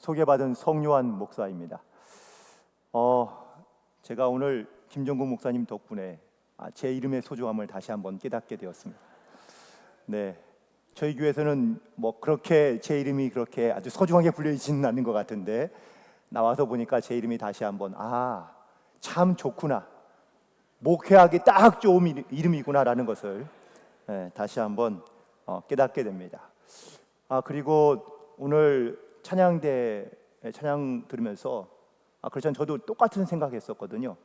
소개받은 성요한 목사입니다. 제가 오늘 김정국 목사님 덕분에 제 이름의 소중함을 다시 한번 깨닫게 되었습니다. 네, 저희 교회에서는 그렇게 제 이름이 그렇게 아주 소중하게 불려지지는 않는 것 같은데 나와서 보니까 제 이름이 다시 한번 참 좋구나, 목회하기 딱 좋은 이름이구나라는 것을 다시 한번 깨닫게 됩니다. 그리고 오늘 찬양대 찬양 들으면서 그렇죠, 저도 똑같은 생각했었거든요.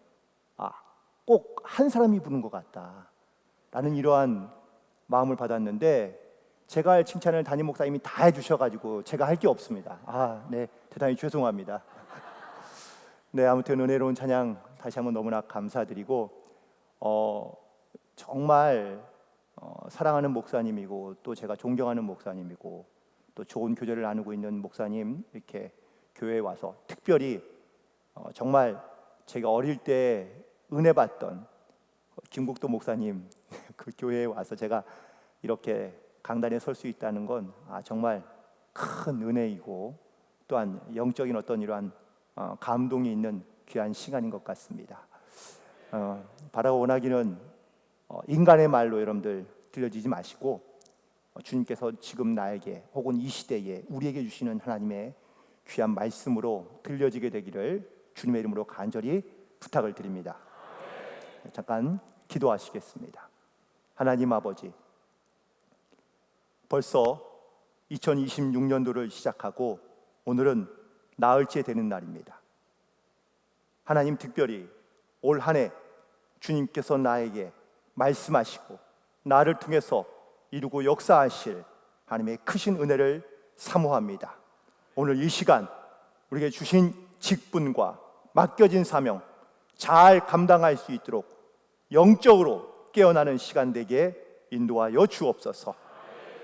꼭 한 사람이 부른 것 같다라는 이러한 마음을 받았는데 제가 할 칭찬을 담임 목사님이 다 해주셔가지고 제가 할 게 없습니다. 네, 대단히 죄송합니다. 네, 아무튼 은혜로운 찬양 다시 한번 너무나 감사드리고 정말 사랑하는 목사님이고 또 제가 존경하는 목사님이고 또 좋은 교제를 나누고 있는 목사님 이렇게 교회에 와서 특별히 정말 제가 어릴 때 은혜 받던 김국도 목사님 그 교회에 와서 제가 이렇게 강단에 설 수 있다는 건 정말 큰 은혜이고 또한 영적인 어떤 이러한 감동이 있는 귀한 시간인 것 같습니다. 바라고 원하기는 인간의 말로 여러분들 들려지지 마시고 주님께서 지금 나에게 혹은 이 시대에 우리에게 주시는 하나님의 귀한 말씀으로 들려지게 되기를 주님의 이름으로 간절히 부탁을 드립니다. 잠깐 기도하시겠습니다. 하나님 아버지, 벌써 2026년도를 시작하고 오늘은 나흘째 되는 날입니다. 하나님, 특별히 올 한 해 주님께서 나에게 말씀하시고 나를 통해서 이루고 역사하실 하나님의 크신 은혜를 사모합니다. 오늘 이 시간 우리에게 주신 직분과 맡겨진 사명 잘 감당할 수 있도록 영적으로 깨어나는 시간 되게 인도하여 주옵소서.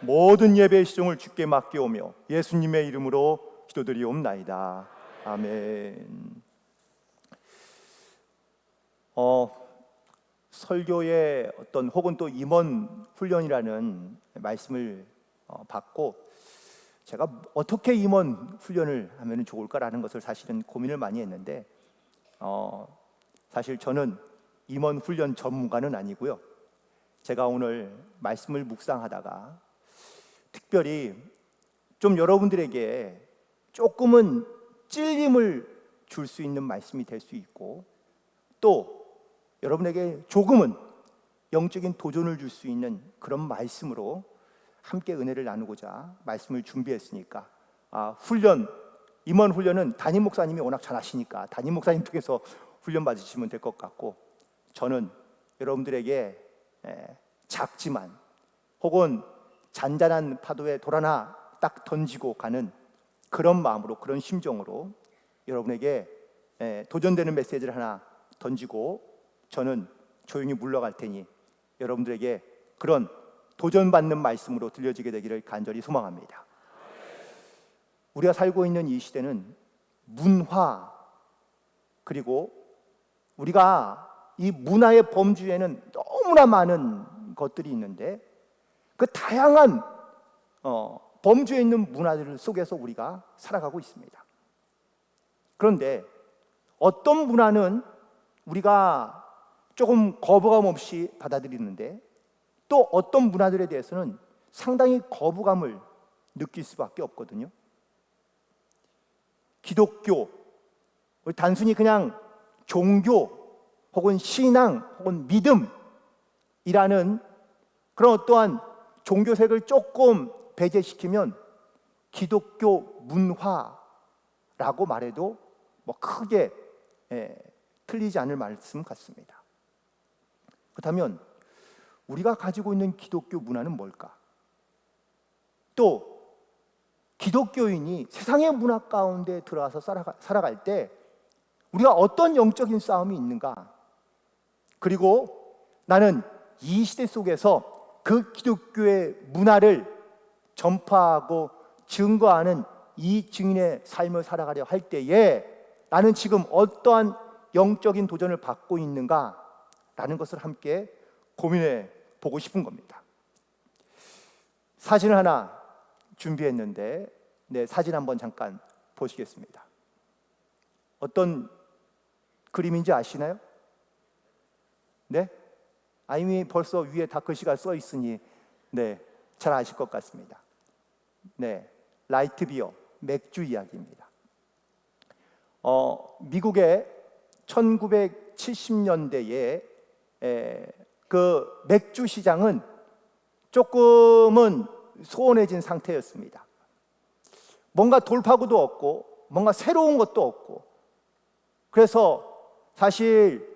모든 예배의 시종을 주께 맡겨오며 예수님의 이름으로 기도드리옵나이다. 아멘. 설교의 어떤 혹은 또 임원 훈련이라는 말씀을 받고 제가 어떻게 임원 훈련을 하면 좋을까라는 것을 사실은 고민을 많이 했는데 사실 저는 임원 훈련 전문가는 아니고요. 제가 오늘 말씀을 묵상하다가 특별히 좀 여러분들에게 조금은 찔림을 줄 수 있는 말씀이 될 수 있고 또 여러분에게 조금은 영적인 도전을 줄 수 있는 그런 말씀으로 함께 은혜를 나누고자 말씀을 준비했으니까 임원 훈련은 담임 목사님이 워낙 잘하시니까 담임 목사님 통해서 훈련 받으시면 될 것 같고 저는 여러분들에게 작지만 혹은 잔잔한 파도에 돌 하나 딱 던지고 가는 그런 마음으로 그런 심정으로 여러분에게 도전되는 메시지를 하나 던지고 저는 조용히 물러갈 테니 여러분들에게 그런 도전받는 말씀으로 들려지게 되기를 간절히 소망합니다. 우리가 살고 있는 이 시대는 문화 그리고 우리가 이 문화의 범주에는 너무나 많은 것들이 있는데 그 다양한 범주에 있는 문화들 속에서 우리가 살아가고 있습니다. 그런데 어떤 문화는 우리가 조금 거부감 없이 받아들이는데 또 어떤 문화들에 대해서는 상당히 거부감을 느낄 수밖에 없거든요. 기독교, 단순히 그냥 종교 혹은 신앙 혹은 믿음이라는 그런 어떠한 종교색을 조금 배제시키면 기독교 문화라고 말해도 크게 틀리지 않을 말씀 같습니다. 그렇다면 우리가 가지고 있는 기독교 문화는 뭘까? 또 기독교인이 세상의 문화 가운데 들어와서 살아갈 때 우리가 어떤 영적인 싸움이 있는가? 그리고 나는 이 시대 속에서 그 기독교의 문화를 전파하고 증거하는 이 증인의 삶을 살아가려 할 때에 나는 지금 어떠한 영적인 도전을 받고 있는가라는 것을 함께 고민해 보고 싶은 겁니다. 사진을 하나 준비했는데 사진 한번 잠깐 보시겠습니다. 어떤 그림인지 아시나요? 네? 이미 벌써 위에 다 글씨가 써 있으니 잘 아실 것 같습니다. 라이트 비어, 맥주 이야기입니다. 미국의 1970년대에 그 맥주 시장은 조금은 소원해진 상태였습니다. 뭔가 돌파구도 없고 뭔가 새로운 것도 없고, 그래서 사실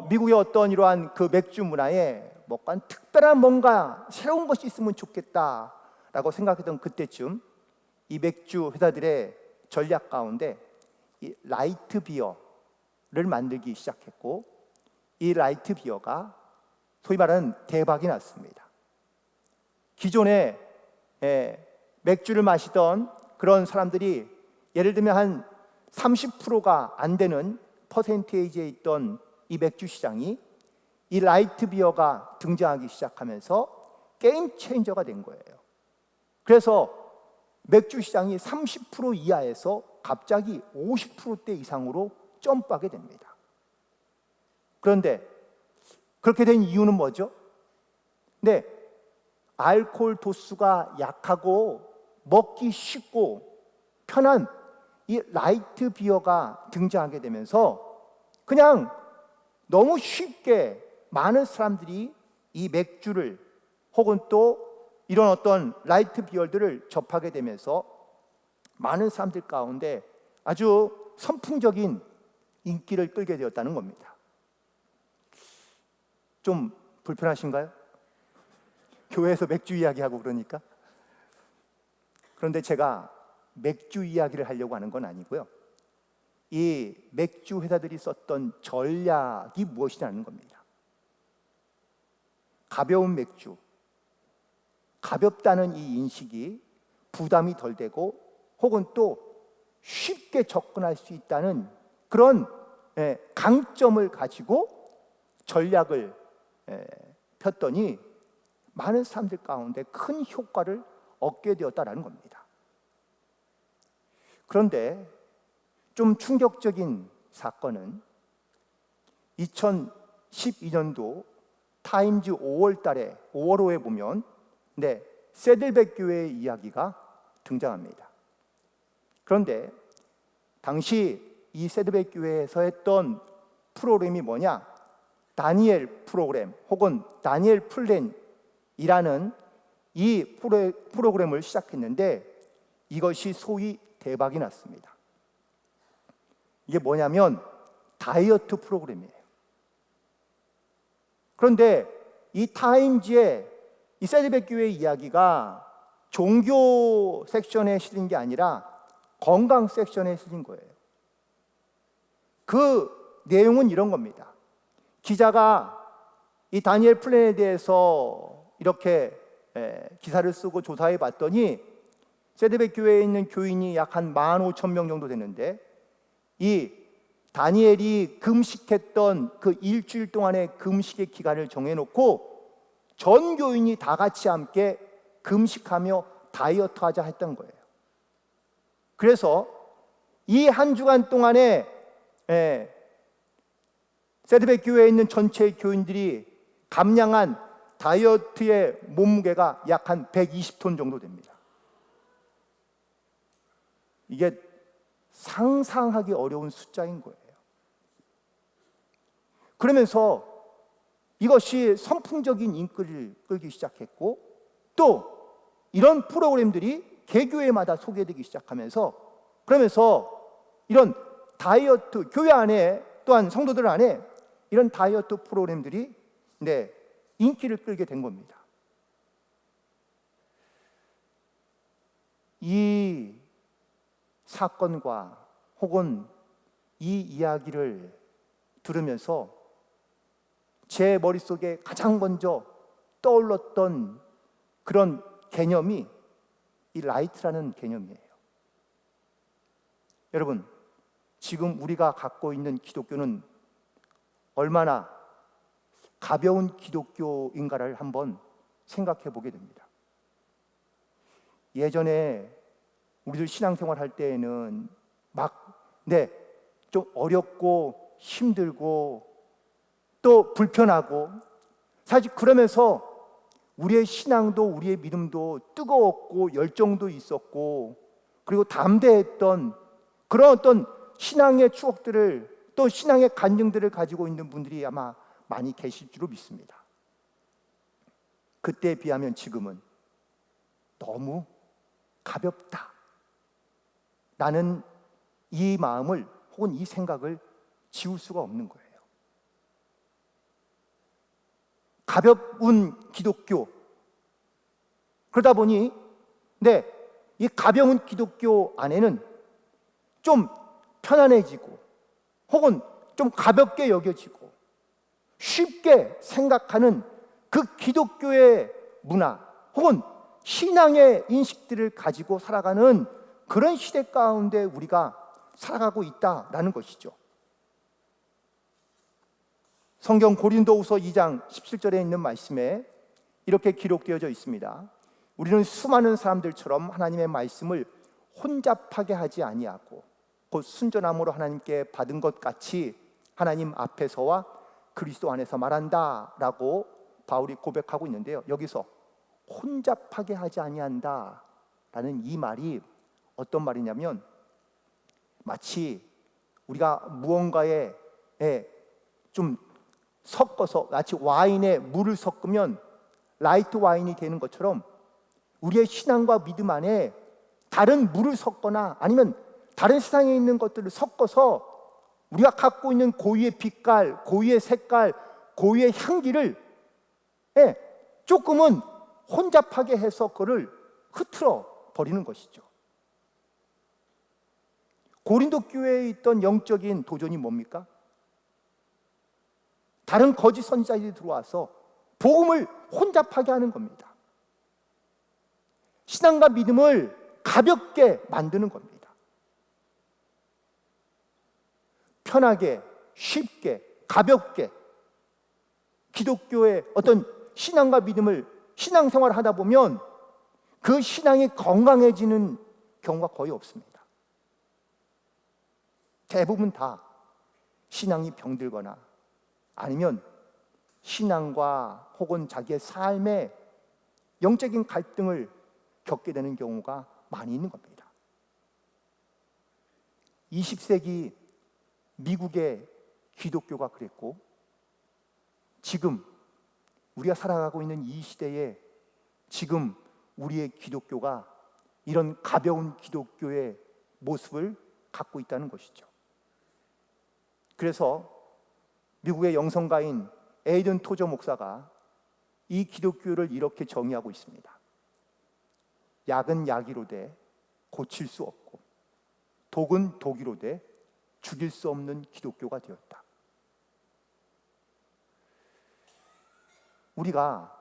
미국의 어떤 이러한 그 맥주 문화에 뭔가 특별한 뭔가 새로운 것이 있으면 좋겠다라고 생각했던 그때쯤 이 맥주 회사들의 전략 가운데 이 라이트 비어를 만들기 시작했고, 이 라이트 비어가 소위 말하는 대박이 났습니다. 기존에 맥주를 마시던 그런 사람들이 예를 들면 한 30%가 안 되는 퍼센테이지에 있던 이 맥주 시장이 이 라이트 비어가 등장하기 시작하면서 게임 체인저가 된 거예요. 그래서 맥주 시장이 30% 이하에서 갑자기 50%대 이상으로 점프하게 됩니다. 그런데 그렇게 된 이유는 뭐죠? 알코올 도수가 약하고 먹기 쉽고 편한 이 라이트 비어가 등장하게 되면서 그냥 너무 쉽게 많은 사람들이 이 맥주를 혹은 또 이런 어떤 라이트 비어들을 접하게 되면서 많은 사람들 가운데 아주 선풍적인 인기를 끌게 되었다는 겁니다. 좀 불편하신가요? 교회에서 맥주 이야기하고 그러니까? 그런데 제가 맥주 이야기를 하려고 하는 건 아니고요. 이 맥주 회사들이 썼던 전략이 무엇이냐는 겁니다. 가벼운 맥주, 가볍다는 이 인식이 부담이 덜 되고 혹은 또 쉽게 접근할 수 있다는 그런 강점을 가지고 전략을 폈더니 많은 사람들 가운데 큰 효과를 얻게 되었다는 겁니다. 그런데 좀 충격적인 사건은 2012년도 타임즈 5월호에 보면 세들백 교회의 이야기가 등장합니다. 그런데 당시 이 세들백 교회에서 했던 프로그램이 뭐냐? 다니엘 프로그램 혹은 다니엘 플랜이라는 이 프로그램을 시작했는데 이것이 소위 대박이 났습니다. 이게 뭐냐면 다이어트 프로그램이에요. 그런데 이 타임즈의 이 세들백 교회의 이야기가 종교 섹션에 실린 게 아니라 건강 섹션에 실린 거예요. 그 내용은 이런 겁니다. 기자가 이 다니엘 플랜에 대해서 이렇게 기사를 쓰고 조사해 봤더니 세들백 교회에 있는 교인이 약 한 15,000명 정도 되는데 이 다니엘이 금식했던 그 일주일 동안의 금식의 기간을 정해놓고 전 교인이 다 같이 함께 금식하며 다이어트하자 했던 거예요. 그래서 이 한 주간 동안에 세들백 교회에 있는 전체 교인들이 감량한 다이어트의 몸무게가 약 한 120톤 정도 됩니다. 이게 상상하기 어려운 숫자인 거예요. 그러면서 이것이 선풍적인 인기를 끌기 시작했고 또 이런 프로그램들이 개교회마다 소개되기 시작하면서 그러면서 이런 다이어트 교회 안에 또한 성도들 안에 이런 다이어트 프로그램들이 인기를 끌게 된 겁니다. 이 사건과 혹은 이 이야기를 들으면서 제 머릿속에 가장 먼저 떠올랐던 그런 개념이 이 라이트라는 개념이에요. 여러분, 지금 우리가 갖고 있는 기독교는 얼마나 가벼운 기독교인가를 한번 생각해 보게 됩니다. 예전에 우리들 신앙생활 할 때에는 좀 어렵고 힘들고 또 불편하고, 사실 그러면서 우리의 신앙도 우리의 믿음도 뜨거웠고 열정도 있었고, 그리고 담대했던 그런 어떤 신앙의 추억들을, 또 신앙의 간증들을 가지고 있는 분들이 아마 많이 계실 줄로 믿습니다. 그때에 비하면 지금은 너무 가볍다. 나는 이 마음을 혹은 이 생각을 지울 수가 없는 거예요. 가벼운 기독교. 그러다 보니 이 가벼운 기독교 안에는 좀 편안해지고, 혹은 좀 가볍게 여겨지고 쉽게 생각하는 그 기독교의 문화 혹은 신앙의 인식들을 가지고 살아가는 그런 시대 가운데 우리가 살아가고 있다라는 것이죠. 성경 고린도후서 2장 17절에 있는 말씀에 이렇게 기록되어져 있습니다. 우리는 수많은 사람들처럼 하나님의 말씀을 혼잡하게 하지 아니하고 곧 순전함으로 하나님께 받은 것 같이 하나님 앞에서와 그리스도 안에서 말한다라고 바울이 고백하고 있는데요. 여기서 혼잡하게 하지 아니한다라는 이 말이 어떤 말이냐면, 마치 우리가 무언가에 좀 섞어서, 마치 와인에 물을 섞으면 라이트 와인이 되는 것처럼 우리의 신앙과 믿음 안에 다른 물을 섞거나 아니면 다른 세상에 있는 것들을 섞어서 우리가 갖고 있는 고유의 빛깔, 고유의 색깔, 고유의 향기를 조금은 혼잡하게 해서 그를 흐트러 버리는 것이죠. 고린도 교회에 있던 영적인 도전이 뭡니까? 다른 거짓 선지자들이 들어와서 복음을 혼잡하게 하는 겁니다. 신앙과 믿음을 가볍게 만드는 겁니다. 편하게, 쉽게, 가볍게 기독교의 어떤 신앙과 믿음을 신앙생활을 하다 보면 그 신앙이 건강해지는 경우가 거의 없습니다. 대부분 다 신앙이 병들거나 아니면 신앙과 혹은 자기의 삶의 영적인 갈등을 겪게 되는 경우가 많이 있는 겁니다. 20세기 미국의 기독교가 그랬고, 지금 우리가 살아가고 있는 이 시대에 지금 우리의 기독교가 이런 가벼운 기독교의 모습을 갖고 있다는 것이죠. 그래서 미국의 영성가인 에이든 토저 목사가 이 기독교를 이렇게 정의하고 있습니다. 약은 약이로되 고칠 수 없고 독은 독이로되 죽일 수 없는 기독교가 되었다. 우리가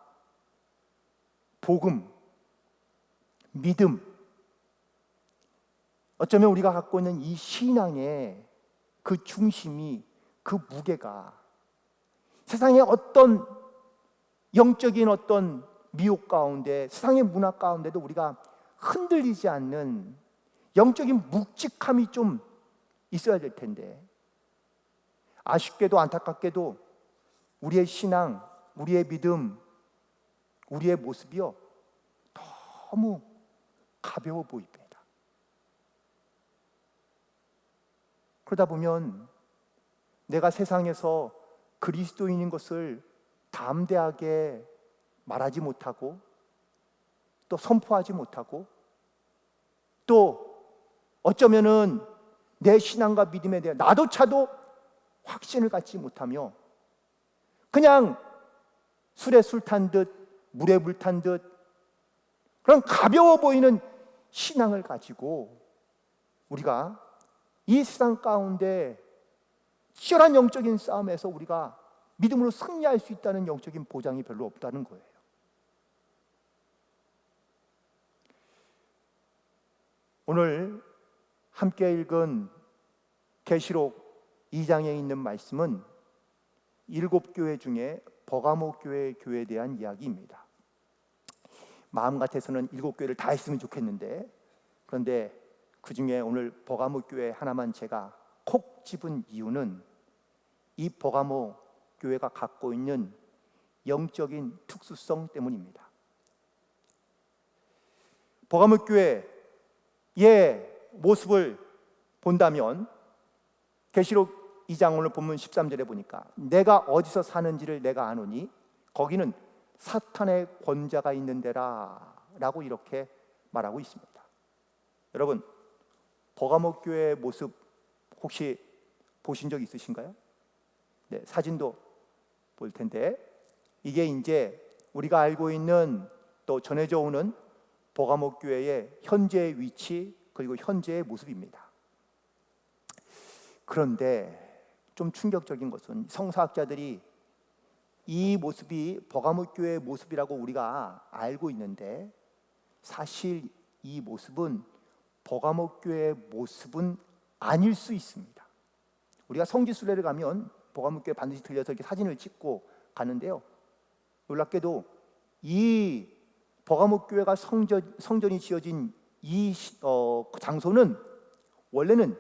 복음, 믿음, 어쩌면 우리가 갖고 있는 이 신앙의 그 중심이, 그 무게가 세상의 어떤 영적인 어떤 미혹 가운데, 세상의 문화 가운데도 우리가 흔들리지 않는 영적인 묵직함이 좀 있어야 될 텐데, 아쉽게도 안타깝게도 우리의 신앙, 우리의 믿음, 우리의 모습이요 너무 가벼워 보입니다. 그러다 보면 내가 세상에서 그리스도인인 것을 담대하게 말하지 못하고, 또 선포하지 못하고, 또 어쩌면은 내 신앙과 믿음에 대해 나도차도 확신을 갖지 못하며 그냥 술에 술 탄 듯, 물에 물 탄 듯 그런 가벼워 보이는 신앙을 가지고 우리가 이 세상 가운데 치열한 영적인 싸움에서 우리가 믿음으로 승리할 수 있다는 영적인 보장이 별로 없다는 거예요. 오늘 함께 읽은 계시록 2장에 있는 말씀은 7교회 중에 버가모 교회에 대한 이야기입니다. 마음 같아서는 7교회를 다 했으면 좋겠는데, 그런데 그 중에 오늘 버가모 교회 하나만 제가 콕 집은 이유는 이 버가모 교회가 갖고 있는 영적인 특수성 때문입니다. 버가모 교회의 모습을 본다면 계시록 2장 오늘 본문 13절에 보니까 내가 어디서 사는지를 내가 아노니 거기는 사탄의 권자가 있는 데라 라고 이렇게 말하고 있습니다. 여러분, 버가모 교회의 모습 혹시 보신 적 있으신가요? 네, 사진도 볼 텐데 이게 이제 우리가 알고 있는 또 전해져 오는 버가모 교회의 현재의 위치 그리고 현재의 모습입니다. 그런데 좀 충격적인 것은 성서학자들이 이 모습이 버가모 교회의 모습이라고 우리가 알고 있는데 사실 이 모습은 버가모 교회의 모습은 아닐 수 있습니다. 우리가 성지순례를 가면 버가모 교회 반드시 들려서 이렇게 사진을 찍고 가는데요. 놀랍게도 이 버가모 교회가 성전이 지어진 이 장소는 원래는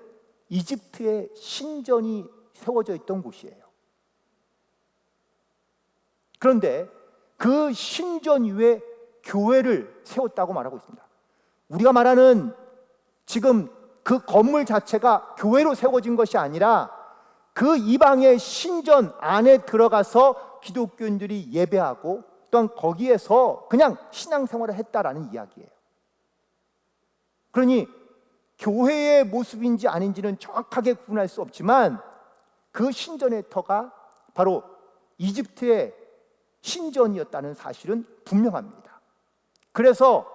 이집트의 신전이 세워져 있던 곳이에요. 그런데 그 신전 위에 교회를 세웠다고 말하고 있습니다. 우리가 말하는 지금 그 건물 자체가 교회로 세워진 것이 아니라 그 이방의 신전 안에 들어가서 기독교인들이 예배하고 또한 거기에서 그냥 신앙생활을 했다라는 이야기예요. 그러니 교회의 모습인지 아닌지는 정확하게 구분할 수 없지만 그 신전의 터가 바로 이집트의 신전이었다는 사실은 분명합니다. 그래서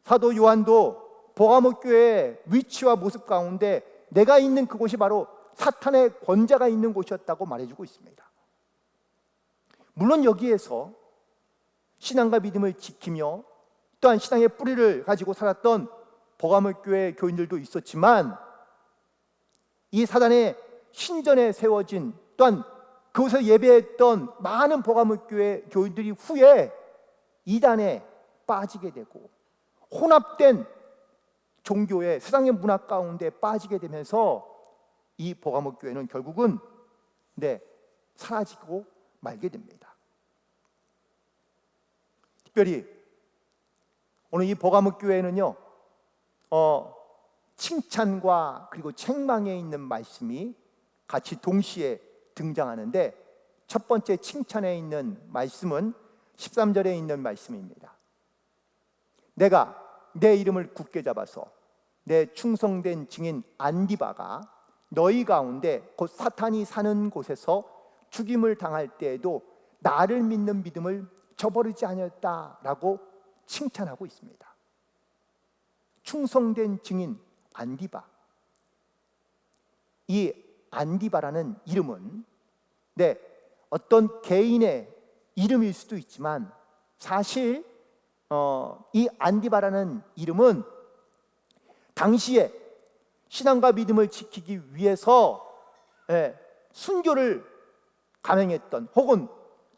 사도 요한도 버가모 교회의 위치와 모습 가운데 내가 있는 그곳이 바로 사탄의 권자가 있는 곳이었다고 말해주고 있습니다. 물론 여기에서 신앙과 믿음을 지키며 또한 신앙의 뿌리를 가지고 살았던 버가모 교회 교인들도 있었지만 이 사단의 신전에 세워진 또한 그곳에서 예배했던 많은 버가모 교회 교인들이 후에 이단에 빠지게 되고 혼합된 종교의 세상의 문화 가운데 빠지게 되면서 이 버가모 교회는 결국은 사라지고 말게 됩니다. 특별히 오늘 이 버가모 교회는요 칭찬과 그리고 책망에 있는 말씀이 같이 동시에 등장하는데 첫 번째 칭찬에 있는 말씀은 13절에 있는 말씀입니다. 내가 내 이름을 굳게 잡아서 내 충성된 증인 안디바가 너희 가운데 곧 사탄이 사는 곳에서 죽임을 당할 때에도 나를 믿는 믿음을 저버리지 않았다라고 칭찬하고 있습니다. 충성된 증인 안디바, 이 안디바라는 이름은 어떤 개인의 이름일 수도 있지만 사실 이 안디바라는 이름은 당시에 신앙과 믿음을 지키기 위해서 순교를 감행했던 혹은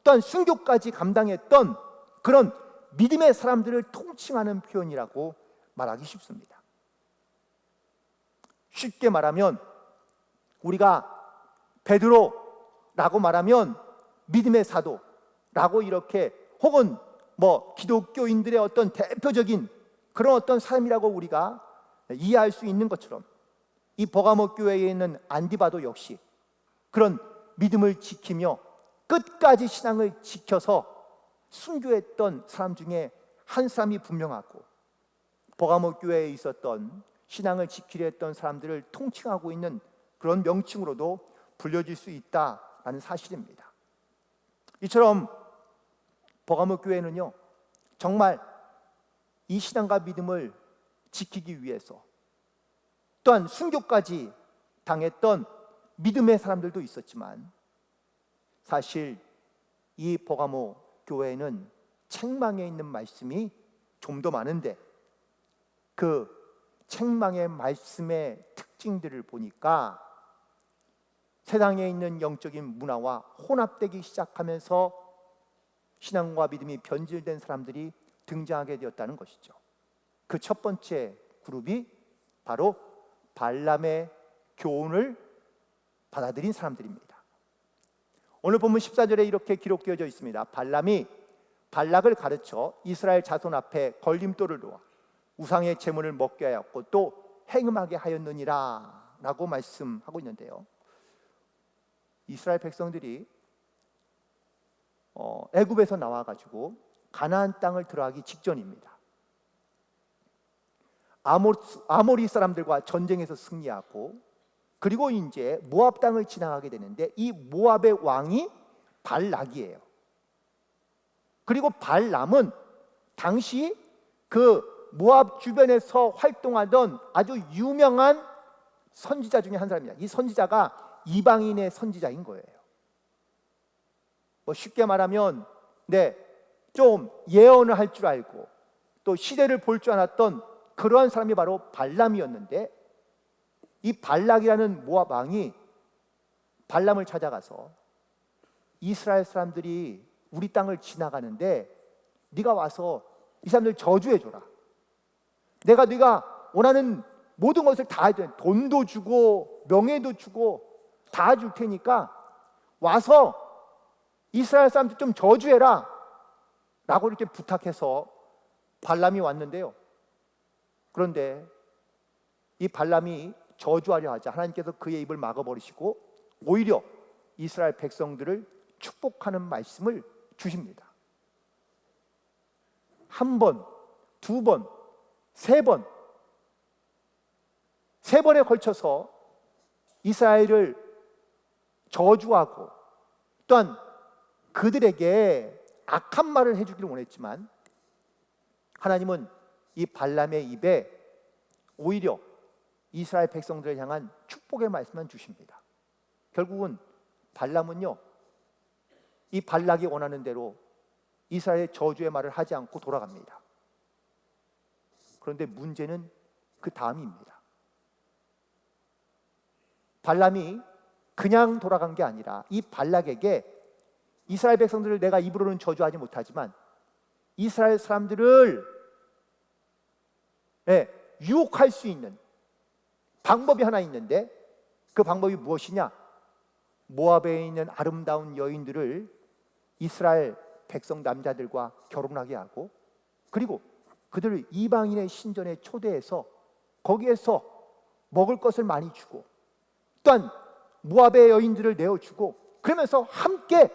또한 순교까지 감당했던 그런 믿음의 사람들을 통칭하는 표현이라고 말하기 쉽습니다. 쉽게 말하면 우리가 베드로라고 말하면 믿음의 사도라고 이렇게 혹은 기독교인들의 어떤 대표적인 그런 어떤 사람이라고 우리가 이해할 수 있는 것처럼 이 버가모 교회에 있는 안디바도 역시 그런 믿음을 지키며 끝까지 신앙을 지켜서 순교했던 사람 중에 한 사람이 분명하고 버가모 교회에 있었던 신앙을 지키려 했던 사람들을 통칭하고 있는 그런 명칭으로도 불려질 수 있다라는 사실입니다. 이처럼 버가모 교회는요 정말 이 신앙과 믿음을 지키기 위해서 또한 순교까지 당했던 믿음의 사람들도 있었지만 사실 이 버가모 교회는 책망에 있는 말씀이 좀 더 많은데 그 책망의 말씀의 특징들을 보니까 세상에 있는 영적인 문화와 혼합되기 시작하면서 신앙과 믿음이 변질된 사람들이 등장하게 되었다는 것이죠. 그 첫 번째 그룹이 바로 발람의 교훈을 받아들인 사람들입니다. 오늘 본문 14절에 이렇게 기록되어져 있습니다. 발람이 발락을 가르쳐 이스라엘 자손 앞에 걸림돌을 놓아 우상의 제물을 먹게 하였고 또 행음하게 하였느니라 라고 말씀하고 있는데요, 이스라엘 백성들이 애굽에서 나와가지고 가나안 땅을 들어가기 직전입니다. 아모리 사람들과 전쟁에서 승리하고 그리고 이제 모압 땅을 지나가게 되는데 이 모압의 왕이 발락이에요. 그리고 발람은 당시 그 모압 주변에서 활동하던 아주 유명한 선지자 중에 한 사람입니다. 이 선지자가 이방인의 선지자인 거예요. 쉽게 말하면 좀 예언을 할 줄 알고 또 시대를 볼 줄 알았던 그러한 사람이 바로 발람이었는데, 이 발락이라는 모압 왕이 발람을 찾아가서 이스라엘 사람들이 우리 땅을 지나가는데 네가 와서 이 사람들 저주해줘라. 네가 원하는 모든 것을 다 해줘. 돈도 주고 명예도 주고 다 줄 테니까 와서 이스라엘 사람들 좀 저주해라 라고 이렇게 부탁해서 발람이 왔는데요, 그런데 이 발람이 저주하려 하자 하나님께서 그의 입을 막아버리시고 오히려 이스라엘 백성들을 축복하는 말씀을 주십니다. 한 번, 두 번, 세 번에 걸쳐서 이스라엘을 저주하고 또한 그들에게 악한 말을 해주기를 원했지만 하나님은 이 발람의 입에 오히려 이스라엘 백성들을 향한 축복의 말씀만 주십니다. 결국은 발람은요, 이 발락이 원하는 대로 이스라엘의 저주의 말을 하지 않고 돌아갑니다. 그런데 문제는 그 다음입니다. 발람이 그냥 돌아간 게 아니라 이 발락에게 이스라엘 백성들을 내가 입으로는 저주하지 못하지만 이스라엘 사람들을 유혹할 수 있는 방법이 하나 있는데, 그 방법이 무엇이냐? 모압에 있는 아름다운 여인들을 이스라엘 백성 남자들과 결혼하게 하고 그리고 그들을 이방인의 신전에 초대해서 거기에서 먹을 것을 많이 주고 또한 모압의 여인들을 내어주고 그러면서 함께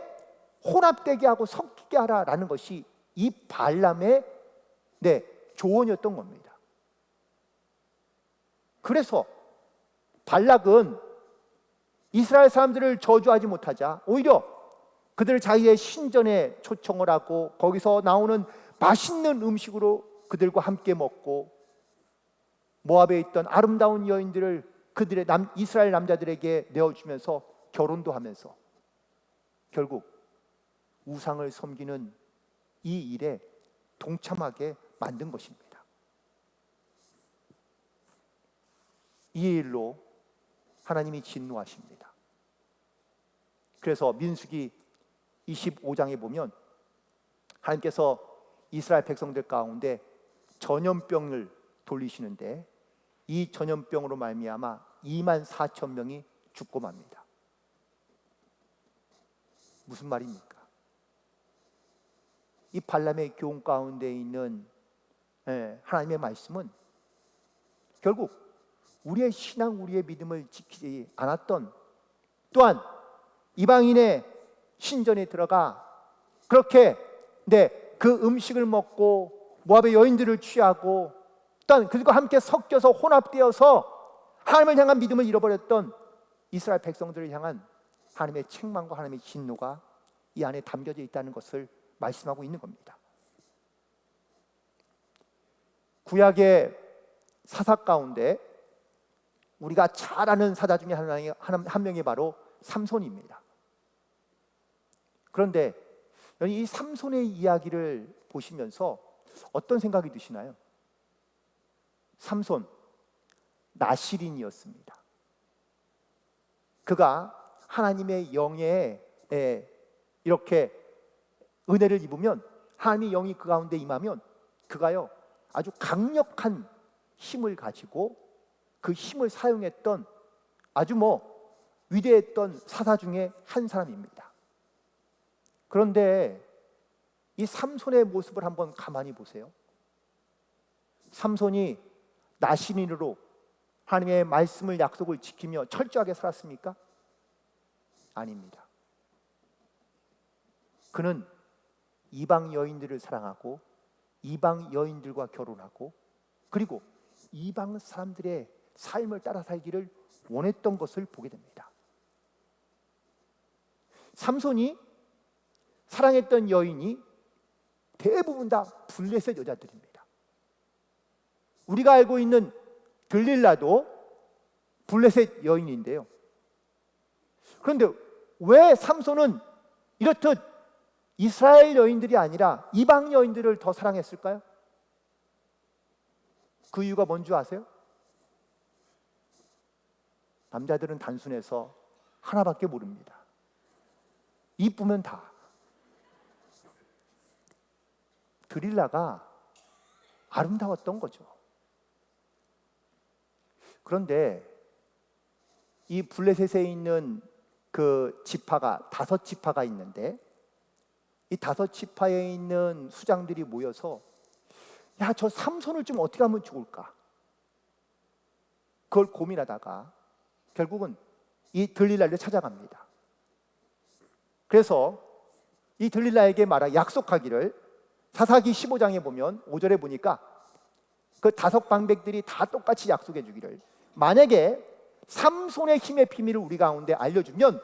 혼합되게 하고 섞이게 하라라는 것이 이 발람의 조언이었던 겁니다. 그래서 발락은 이스라엘 사람들을 저주하지 못하자 오히려 그들을 자기의 신전에 초청을 하고 거기서 나오는 맛있는 음식으로 그들과 함께 먹고 모압에 있던 아름다운 여인들을 그들의 이스라엘 남자들에게 내어주면서 결혼도 하면서 결국 우상을 섬기는 이 일에 동참하게 만든 것입니다. 이 일로 하나님이 진노하십니다. 그래서 민수기 25장에 보면 하나님께서 이스라엘 백성들 가운데 전염병을 돌리시는데 이 전염병으로 말미암아 24,000명이 죽고 맙니다. 무슨 말입니까? 이 발람의 교훈 가운데 있는 하나님의 말씀은 결국 우리의 신앙, 우리의 믿음을 지키지 않았던, 또한 이방인의 신전에 들어가 그렇게 그 음식을 먹고 모압의 여인들을 취하고 또한 그들과 함께 섞여서 혼합되어서 하나님을 향한 믿음을 잃어버렸던 이스라엘 백성들을 향한 하나님의 책망과 하나님의 진노가 이 안에 담겨져 있다는 것을 말씀하고 있는 겁니다. 구약의 사사 가운데 우리가 잘 아는 사자 중에 한 명이 바로 삼손입니다. 그런데 이 삼손의 이야기를 보시면서 어떤 생각이 드시나요? 삼손, 나실인이었습니다. 그가 하나님의 영에 이렇게 은혜를 입으면 하나님의 영이 그 가운데 임하면 그가요 아주 강력한 힘을 가지고 그 힘을 사용했던 아주 위대했던 사사 중에 한 사람입니다. 그런데 이 삼손의 모습을 한번 가만히 보세요. 삼손이 나신인으로 하나님의 말씀을 약속을 지키며 철저하게 살았습니까? 아닙니다. 그는 이방 여인들을 사랑하고 이방 여인들과 결혼하고 그리고 이방 사람들의 삶을 따라 살기를 원했던 것을 보게 됩니다. 삼손이 사랑했던 여인이 대부분 다 블레셋 여자들입니다. 우리가 알고 있는 들릴라도 블레셋 여인인데요. 그런데 왜 삼손은 이렇듯 이스라엘 여인들이 아니라 이방 여인들을 더 사랑했을까요? 그 이유가 뭔지 아세요? 남자들은 단순해서 하나밖에 모릅니다. 이쁘면 다. 드릴라가 아름다웠던 거죠. 그런데 이 블레셋에 있는 그 지파가 5지파가 있는데 이 5지파에 있는 수장들이 모여서 야, 저 삼손을 좀 어떻게 하면 좋을까? 그걸 고민하다가 결국은 이 들릴라를 찾아갑니다. 그래서 이 들릴라에게 약속하기를 사사기 15장에 보면 5절에 보니까 그 5 방백들이 다 똑같이 약속해 주기를 만약에 삼손의 힘의 비밀을 우리 가운데 알려주면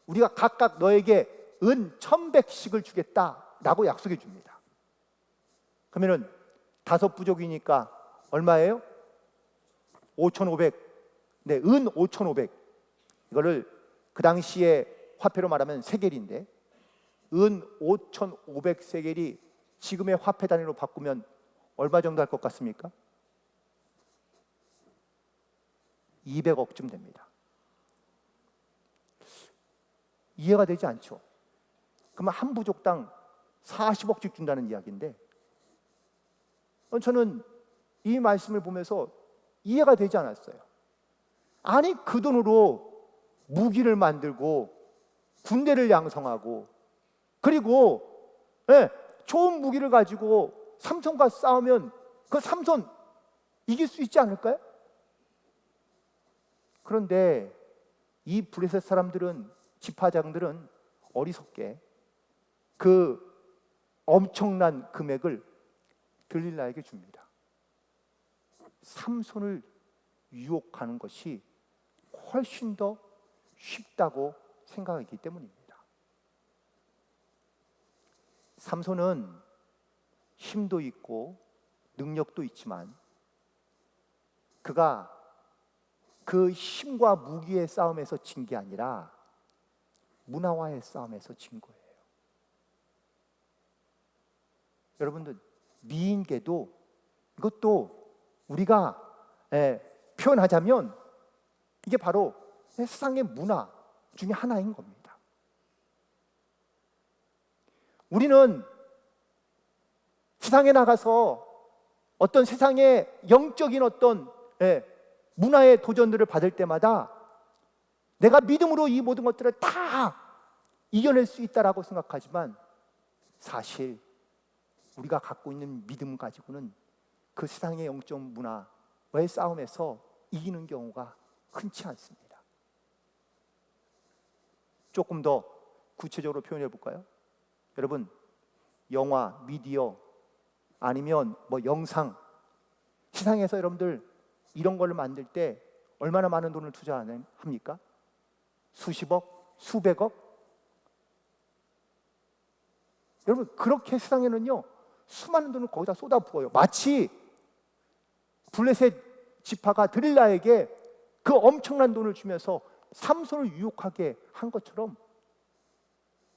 우리가 각각 너에게 은 1,100씩을 주겠다라고 약속해 줍니다. 그러면은 5 부족이니까 얼마예요? 5,500. 네, 은 5,500. 이거를 그 당시에 화폐로 말하면 세겔인데 은 5,500세겔이 지금의 화폐 단위로 바꾸면 얼마 정도 할 것 같습니까? 200억쯤 됩니다. 이해가 되지 않죠? 그러면 한 부족당 40억씩 준다는 이야기인데 저는 이 말씀을 보면서 이해가 되지 않았어요. 아니 그 돈으로 무기를 만들고 군대를 양성하고 그리고 좋은 무기를 가지고 삼손과 싸우면 그 삼손 이길 수 있지 않을까요? 그런데 이 블레셋 사람들은 지파장들은 어리석게 그 엄청난 금액을 들릴라에게 줍니다. 삼손을 유혹하는 것이 훨씬 더 쉽다고 생각하기 때문입니다. 삼손은 힘도 있고 능력도 있지만 그가 그 힘과 무기의 싸움에서 진 게 아니라 문화와의 싸움에서 진 거예요. 여러분들 미인계도 이것도 우리가 표현하자면 이게 바로 세상의 문화 중에 하나인 겁니다. 우리는 세상에 나가서 어떤 세상의 영적인 어떤 문화의 도전들을 받을 때마다 내가 믿음으로 이 모든 것들을 다 이겨낼 수 있다라고 생각하지만 사실 우리가 갖고 있는 믿음 가지고는 그 세상의 영적 문화와의 싸움에서 이기는 경우가 흔치 않습니다. 조금 더 구체적으로 표현해 볼까요? 여러분, 영화, 미디어 아니면 영상 세상에서 여러분들 이런 걸 만들 때 얼마나 많은 돈을 투자합니까? 수십억, 수백억? 여러분 그렇게 세상에는요 수많은 돈을 거기다 쏟아부어요. 마치 블레셋 지파가 드릴라에게 그 엄청난 돈을 주면서 삼손을 유혹하게 한 것처럼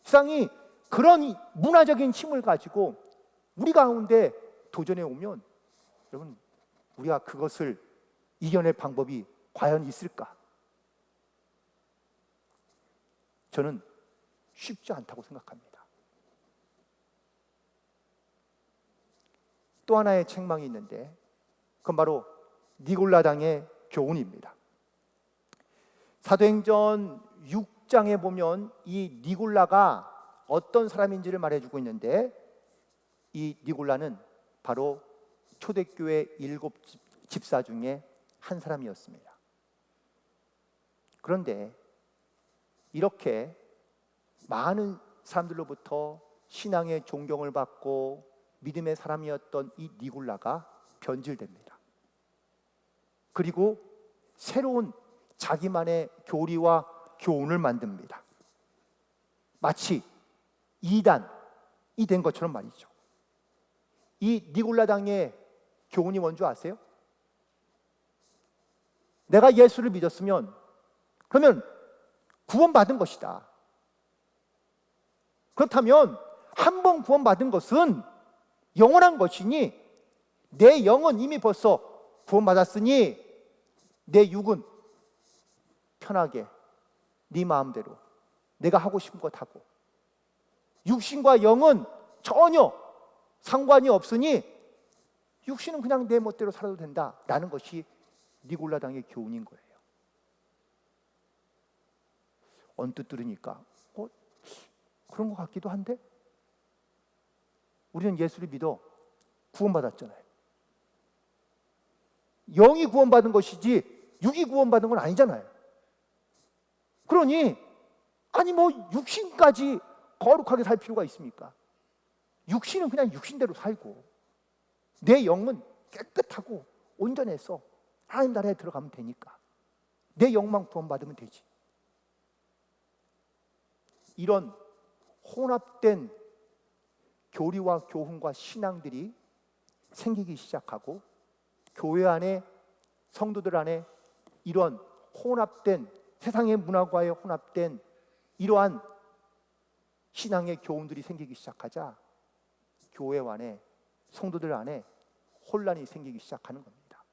세상이 그런 문화적인 힘을 가지고 우리 가운데 도전해 오면 여러분 우리가 그것을 이겨낼 방법이 과연 있을까? 저는 쉽지 않다고 생각합니다. 또 하나의 책망이 있는데 그건 바로 니골라당의 교훈입니다. 사도행전 6장에 보면 이 니골라가 어떤 사람인지를 말해주고 있는데, 이 니골라는 바로 초대교회 7 집사 중에 한 사람이었습니다. 그런데 이렇게 많은 사람들로부터 신앙의 존경을 받고 믿음의 사람이었던 이 니골라가 변질됩니다. 그리고 새로운 자기만의 교리와 교훈을 만듭니다. 마치 이단이 된 것처럼 말이죠. 이 니골라당의 교훈이 뭔지 아세요? 내가 예수를 믿었으면 그러면 구원받은 것이다. 그렇다면 한 번 구원받은 것은 영원한 것이니 내 영은 이미 벌써 구원받았으니 내 육은 편하게 네 마음대로 내가 하고 싶은 것 하고, 육신과 영은 전혀 상관이 없으니 육신은 그냥 내 멋대로 살아도 된다라는 것이 니골라당의 교훈인 거예요. 언뜻 들으니까 그런 것 같기도 한데, 우리는 예수를 믿어 구원받았잖아요. 영이 구원받은 것이지 육이 구원받은 건 아니잖아요. 그러니 아니 뭐 육신까지 거룩하게 살 필요가 있습니까? 육신은 그냥 육신대로 살고 내 영은 깨끗하고 온전해서 하나님 나라에 들어가면 되니까 내 영만 구원받으면 되지. 이런 혼합된 교리와 교훈과 신앙들이 생기기 시작하고, 교회 안에, 성도들 안에 이런 혼합된, 세상의 문화과의 혼합된 이러한 신앙의 교훈들이 생기기 시작하자 교회 안에, 성도들 안에 혼란이 생기기 시작하는 겁니다.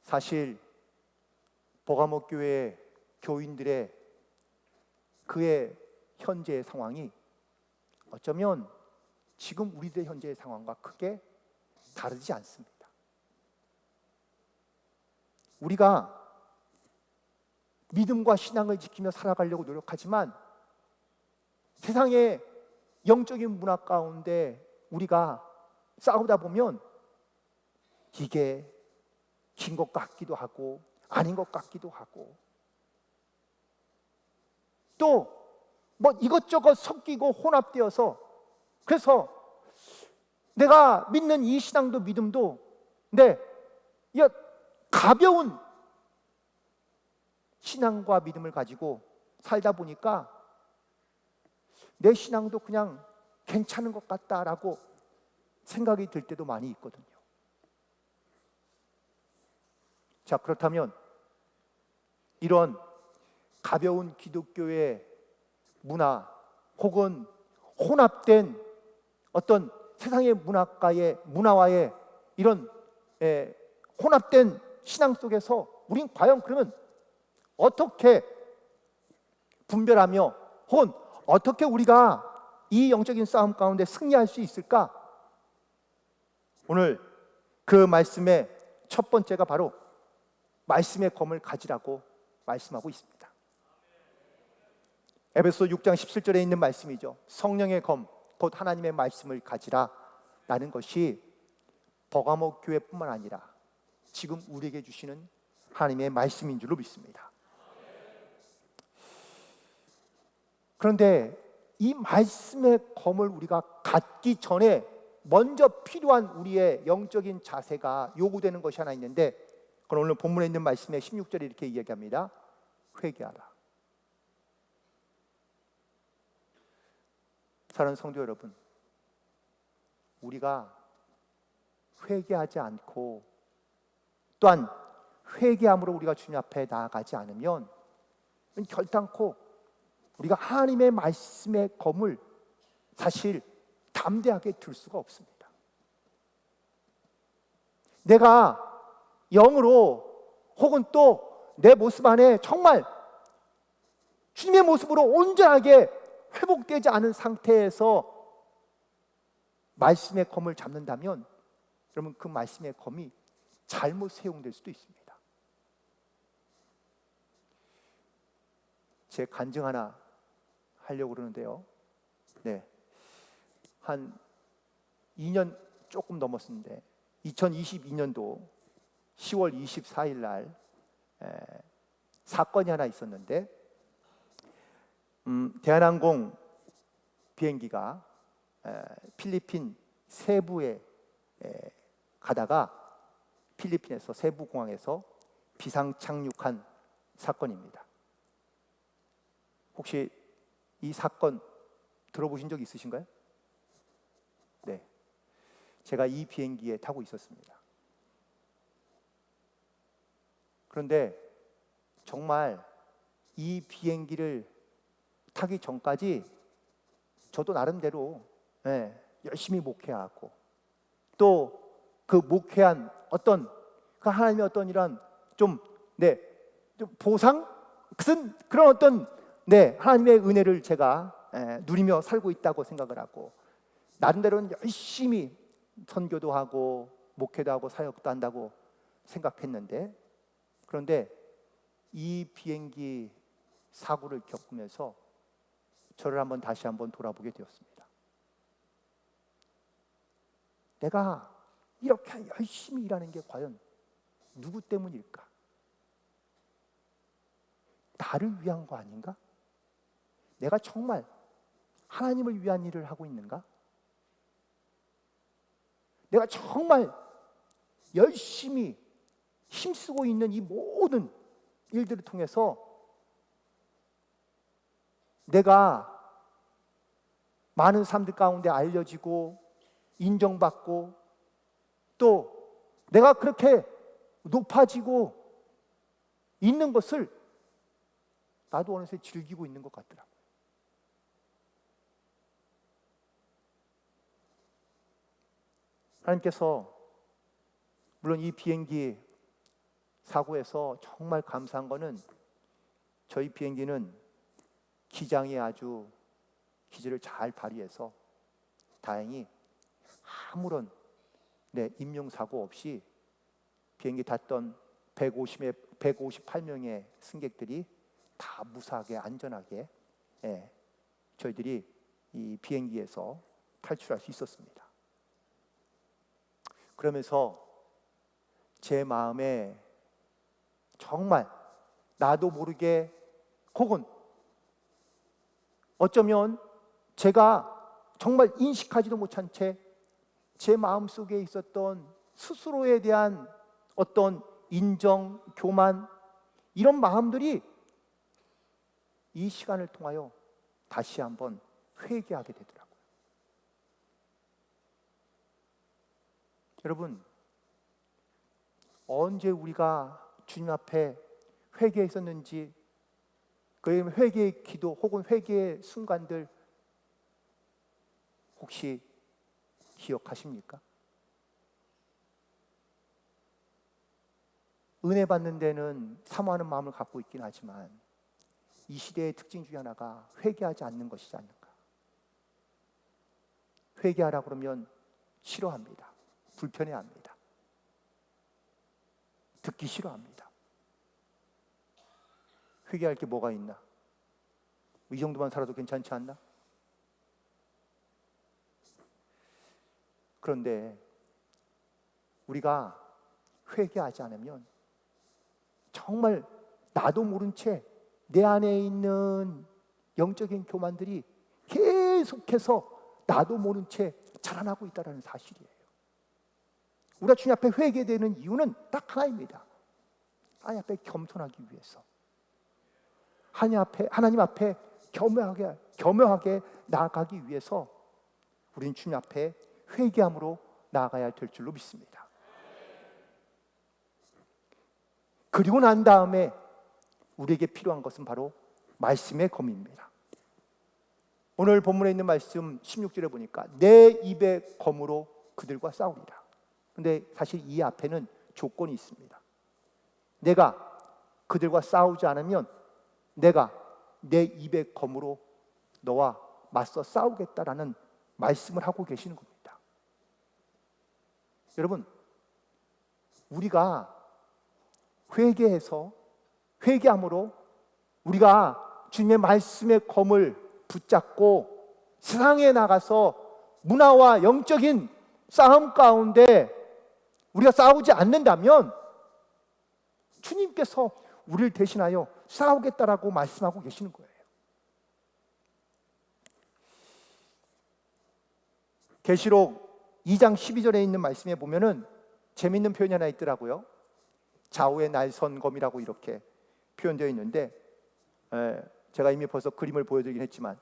사실 버가모 교회 교인들의 그의 현재의 상황이 어쩌면 지금 우리들의 현재의 상황과 크게 다르지 않습니다. 우리가 믿음과 신앙을 지키며 살아가려고 노력하지만 세상의 영적인 문화 가운데 우리가 싸우다 보면 이게 긴 것 같기도 하고 아닌 것 같기도 하고, 또 뭐 이것저것 섞이고 혼합되어서, 그래서 내가 믿는 이 신앙도 믿음도 가벼운 신앙과 믿음을 가지고 살다 보니까 내 신앙도 그냥 괜찮은 것 같다라고 생각이 들 때도 많이 있거든요. 자, 그렇다면 이런 가벼운 기독교의 문화 혹은 혼합된 어떤 세상의 문화와의 이런 혼합된 신앙 속에서 우린 과연 그러면 어떻게 분별하며 혹은 어떻게 우리가 이 영적인 싸움 가운데 승리할 수 있을까? 오늘 그 말씀의 첫 번째가 바로 말씀의 검을 가지라고 말씀하고 있습니다. 에베소 6장 17절에 있는 말씀이죠. 성령의 검, 곧 하나님의 말씀을 가지라 라는 것이 버가모 교회뿐만 아니라 지금 우리에게 주시는 하나님의 말씀인 줄로 믿습니다. 그런데 이 말씀의 검을 우리가 갖기 전에 먼저 필요한 우리의 영적인 자세가 요구되는 것이 하나 있는데, 그건 오늘 본문에 있는 말씀의 16절에 이렇게 이야기합니다. 회개하라. 사랑하는 성도 여러분, 우리가 회개하지 않고 또한 회개함으로 우리가 주님 앞에 나아가지 않으면 결단코 우리가 하나님의 말씀의 검을 사실 담대하게 들 수가 없습니다. 내가 영으로 혹은 또 내 모습 안에 정말 주님의 모습으로 온전하게 회복되지 않은 상태에서 말씀의 검을 잡는다면 여러분 그 말씀의 검이 잘못 사용될 수도 있습니다. 제 간증 하나 하려고 그러는데요. 네, 한 2년 조금 넘었는데 2022년도 10월 24일 날 사건이 하나 있었는데 대한항공 비행기가 필리핀 세부에 가다가 필리핀에서 세부 공항에서 비상 착륙한 사건입니다. 혹시 이 사건 들어보신 적 있으신가요? 네, 제가 이 비행기에 타고 있었습니다. 그런데 정말 이 비행기를 타기 전까지 저도 나름대로 열심히 목회하고 또 그 목회한 어떤 그 하나님의 어떤 이런 좀 보상 같은 그런 어떤 하나님의 은혜를 제가 누리며 살고 있다고 생각을 하고 나름대로는 열심히 선교도 하고 목회도 하고 사역도 한다고 생각했는데 그런데 이 비행기 사고를 겪으면서 저를 다시 한번 돌아보게 되었습니다. 내가 이렇게 열심히 일하는 게 과연 누구 때문일까? 나를 위한 거 아닌가? 내가 정말 하나님을 위한 일을 하고 있는가? 내가 정말 열심히 힘쓰고 있는 이 모든 일들을 통해서 내가 많은 사람들 가운데 알려지고 인정받고 또 내가 그렇게 높아지고 있는 것을 나도 어느새 즐기고 있는 것 같더라고요. 하나님께서 물론 이 비행기 사고에서 정말 감사한 거는 저희 비행기는 기장이 아주 기질을 잘 발휘해서 다행히 아무런 인명사고 없이 비행기 탔던 158명의 승객들이 다 무사하게 안전하게 저희들이 이 비행기에서 탈출할 수 있었습니다. 그러면서 제 마음에 정말 나도 모르게 혹은 어쩌면 제가 정말 인식하지도 못한 채 제 마음속에 있었던 스스로에 대한 어떤 인정, 교만 이런 마음들이 이 시간을 통하여 다시 한번 회개하게 되더라고요. 여러분, 언제 우리가 주님 앞에 회개했었는지 그 회개의 기도 혹은 회개의 순간들 혹시 기억하십니까? 은혜 받는 데는 사모하는 마음을 갖고 있긴 하지만 이 시대의 특징 중에 하나가 회개하지 않는 것이지 않는가. 회개하라 그러면 싫어합니다. 불편해합니다. 듣기 싫어합니다. 회개할 게 뭐가 있나? 이 정도만 살아도 괜찮지 않나? 그런데 우리가 회개하지 않으면 정말 나도 모른 채 내 안에 있는 영적인 교만들이 계속해서 나도 모른 채 자라나고 있다는 사실이에요. 우리가 주님 앞에 회개되는 이유는 딱 하나입니다. 하나님 앞에 겸손하기 위해서, 하나님 앞에 겸허하게 나아가기 위해서 우리는 주님 앞에 회개함으로 나아가야 될 줄로 믿습니다. 그리고 난 다음에 우리에게 필요한 것은 바로 말씀의 검입니다. 오늘 본문에 있는 말씀 16절에 보니까 내 입의 검으로 그들과 싸우리라. 근데 사실 이 앞에는 조건이 있습니다. 내가 그들과 싸우지 않으면 내가 내 입의 검으로 너와 맞서 싸우겠다라는 말씀을 하고 계시는 겁니다. 여러분, 우리가 회개함으로 우리가 주님의 말씀의 검을 붙잡고 세상에 나가서 문화와 영적인 싸움 가운데 우리가 싸우지 않는다면 주님께서 우리를 대신하여 싸우겠다라고 말씀하고 계시는 거예요. 계시록 2장 12절에 있는 말씀에 보면은 재미있는 표현이 하나 있더라고요. 좌우의 날선검이라고 이렇게 표현되어 있는데, 제가 이미 벌써 그림을 보여드리긴 했지만,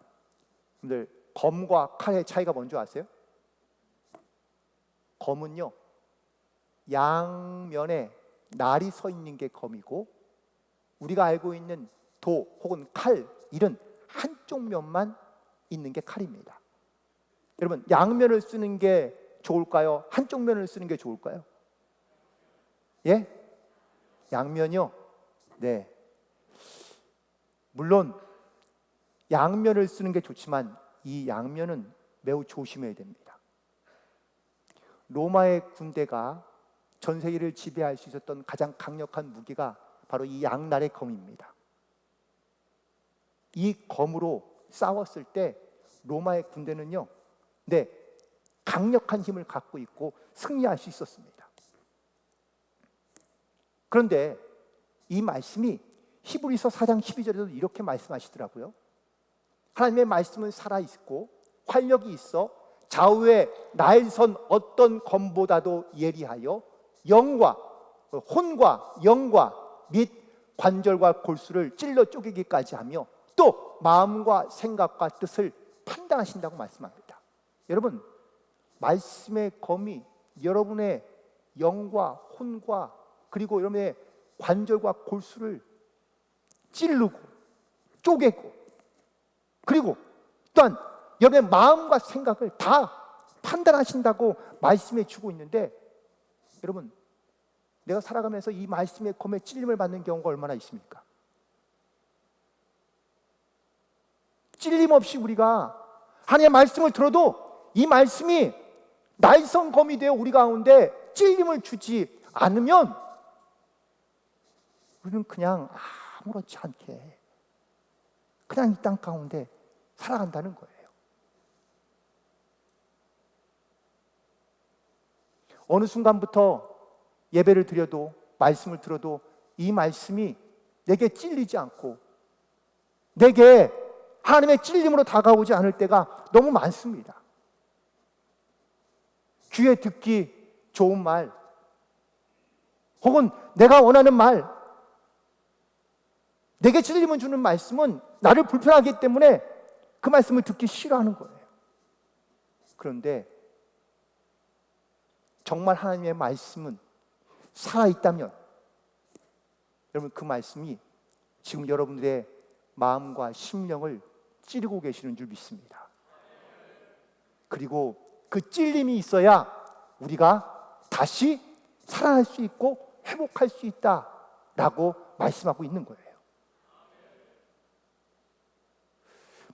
여러분들 검과 칼의 차이가 뭔지 아세요? 검은요, 양면에 날이 서 있는 게 검이고, 우리가 알고 있는 도 혹은 칼, 일은 한쪽 면만 있는 게 칼입니다. 여러분, 양면을 쓰는 게 좋을까요? 한쪽 면을 쓰는 게 좋을까요? 예? 양면이요? 네. 물론 양면을 쓰는 게 좋지만 이 양면은 매우 조심해야 됩니다. 로마의 군대가 전 세계를 지배할 수 있었던 가장 강력한 무기가 바로 이 양날의 검입니다. 이 검으로 싸웠을 때 로마의 군대는요, 네, 강력한 힘을 갖고 있고 승리할 수 있었습니다. 그런데 이 말씀이 히브리서 4장 12절에도 이렇게 말씀하시더라고요. 하나님의 말씀은 살아있고 활력이 있어 좌우에 날선 어떤 검보다도 예리하여 영과 혼과 영과 및 관절과 골수를 찔러 쪼개기까지 하며 또 마음과 생각과 뜻을 판단하신다고 말씀합니다. 여러분, 말씀의 검이 여러분의 영과 혼과 그리고 여러분의 관절과 골수를 찌르고 쪼개고, 그리고 또한 여러분의 마음과 생각을 다 판단하신다고 말씀해 주고 있는데, 여러분, 내가 살아가면서 이 말씀의 검에 찔림을 받는 경우가 얼마나 있습니까? 찔림 없이 우리가 하나님의 말씀을 들어도 이 말씀이 날선 검이 되어 우리 가운데 찔림을 주지 않으면 우리는 그냥 아무렇지 않게 그냥 이 땅 가운데 살아간다는 거예요. 어느 순간부터 예배를 드려도 말씀을 들어도 이 말씀이 내게 찔리지 않고 내게 하나님의 찔림으로 다가오지 않을 때가 너무 많습니다. 귀에 듣기 좋은 말 혹은 내가 원하는 말, 내게 찔림을 주는 말씀은 나를 불편하기 때문에 그 말씀을 듣기 싫어하는 거예요. 그런데 정말 하나님의 말씀은 살아있다면 여러분, 그 말씀이 지금 여러분들의 마음과 심령을 찌르고 계시는 줄 믿습니다. 그리고 그 찔림이 있어야 우리가 다시 살아날 수 있고 회복할 수 있다라고 말씀하고 있는 거예요.